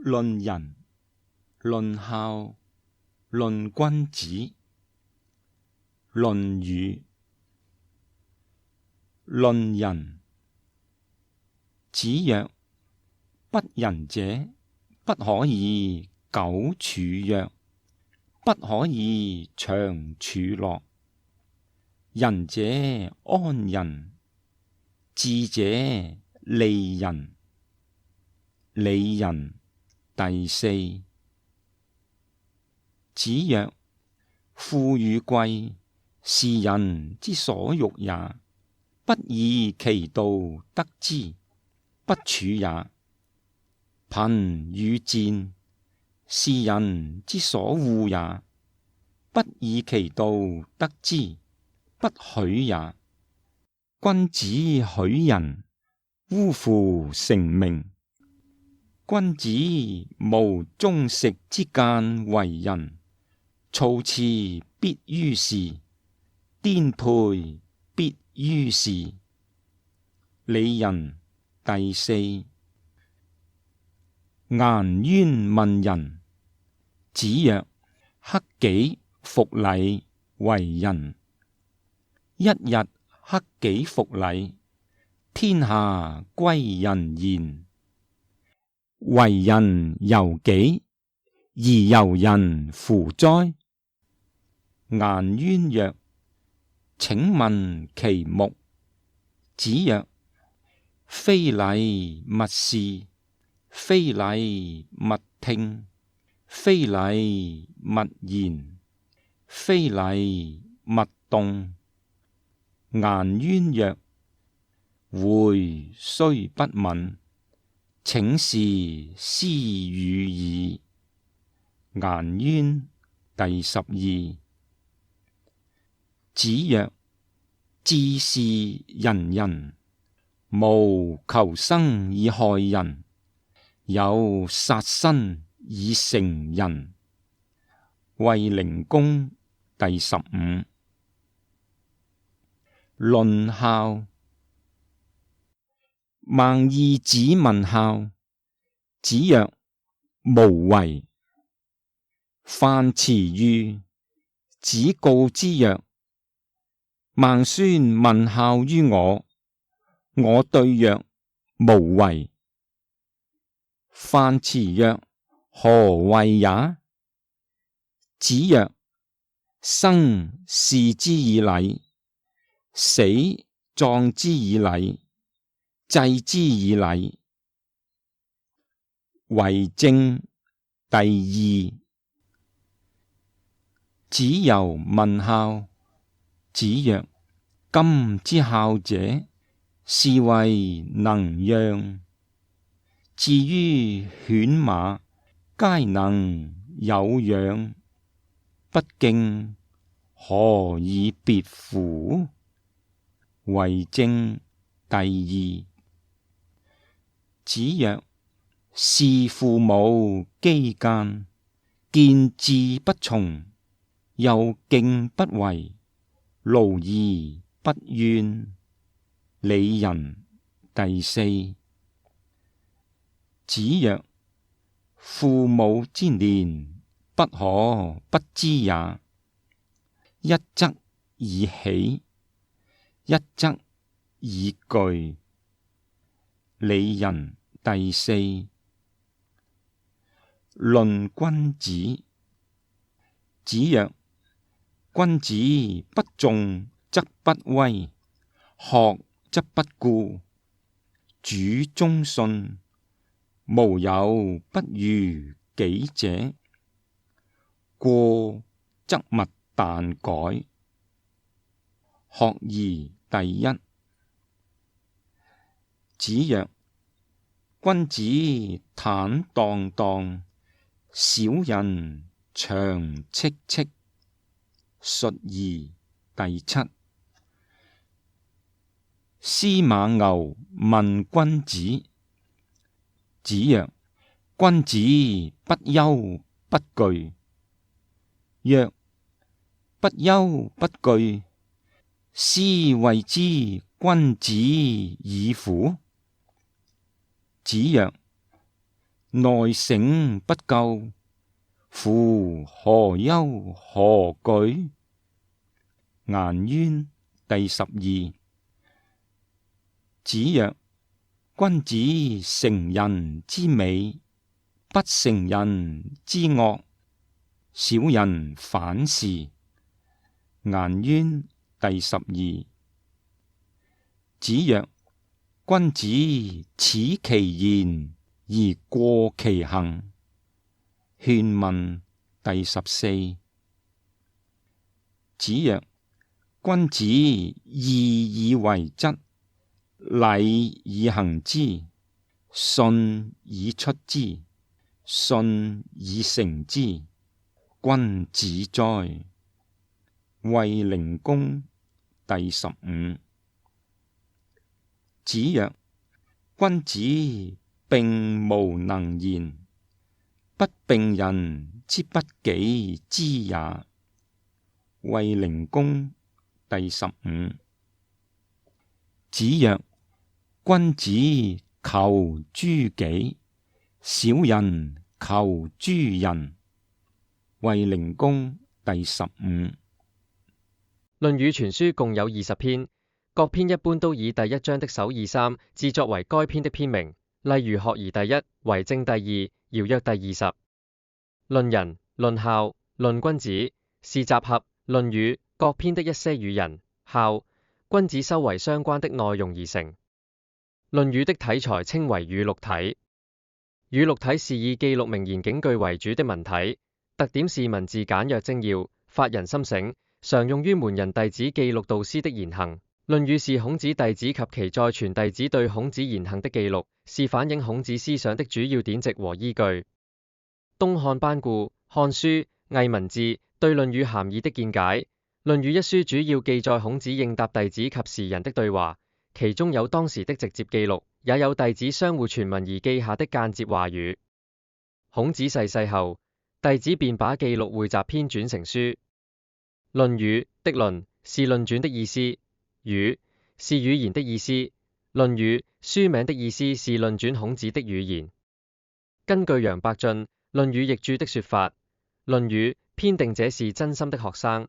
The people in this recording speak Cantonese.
論仁，論孝，論君子。論語。論仁。子曰：不仁者，不可以久處約，不可以長處樂。仁者安仁，智者利人。利人。第四。子曰：富與貴，是人之所欲也，不以其道得之，不處也。貧與賤，是人之所惡也，不以其道得之，不許也。君子許人，烏乎成名。君子無終食之間為人，措辭必於是，顛沛必於是。里仁。第四。顏淵問仁。子曰：克己復禮為仁。一日克己復禮，天下歸仁焉。為人由己，而由人乎哉？顏淵曰：請問其目。子曰：非禮勿視，非禮勿聽，非禮勿言，非禮勿動。顏淵曰：回雖不敏，請事斯語矣。顏淵。第十二。子曰：治事仁人，無求生以害人，有殺身以成仁。衛靈公。第15。論孝。孟懿子問孝。子曰：無為。樊遲御。子告之曰：孟孫問孝於我，我對曰：無為。樊遲曰：何為也？子曰：生事之以禮，死葬之以禮，祭之以禮。為政。第二。子游問孝。子曰：今之孝者，是謂能讓。至於犬馬，皆能有養，不敬，何以別乎？為政。第二。子曰：事父母飢諫，見志不從，又敬不為，勞而不怨。里仁。第四。子曰：父母之年，不可不知也。一則以喜，一則以懼。里仁。第四。論君子。子曰：君子不重則不威，學則不固，主忠信，無有不如己者。過則勿憚改。學而第一。子曰：君子坦蕩蕩，小人長戚戚。述而第七。司馬牛問君子。子曰：君子不憂不懼。曰：不憂不懼，斯謂之君子矣乎？子曰：內省不疚，夫何憂何懼？顏淵第12。子曰：君子成人之美，不成人之惡。小人反是。顏淵第12。子曰：君子恥其言而過其行。勸問第14。子曰：君子義以為質，禮以行之，信以出之，信以成之。君子哉！衛靈公第15。子曰：君子並無能言，不并人之不己知也。衛靈公第15。子曰：君子求諸己，小人求諸人。衛靈公第15。論語全書共有20篇，各篇一般都以第一章的首二三字作為該篇的篇名，例如學而第一，為政第二，堯曰第20。論仁、論孝、論君子是集合論語各篇的一些與仁、孝、君子修為相關的內容而成。論語的體裁稱為語錄體。語錄體是以記錄名言警句為主的文體，特點是文字簡約精要，發人深省，常用於門人弟子記錄導師的言行。論語是孔子弟子及其再傳弟子對孔子言行的記錄，是反映孔子思想的主要典籍和依據。東漢班固《漢書·藝文志》對論語涵義的見解。論語一書主要記載孔子應答弟子及時人的對話，其中有當時的直接記錄，也有弟子相互傳聞而記下的間接話語。孔子逝世後，弟子便把記錄匯集編纂成書。論語的論是論傳的意思，語是語言的意思。論語書名的意思是論傳孔子的語言。根據楊伯峻《論語譯注》的說法，論語編訂者是真心的學生。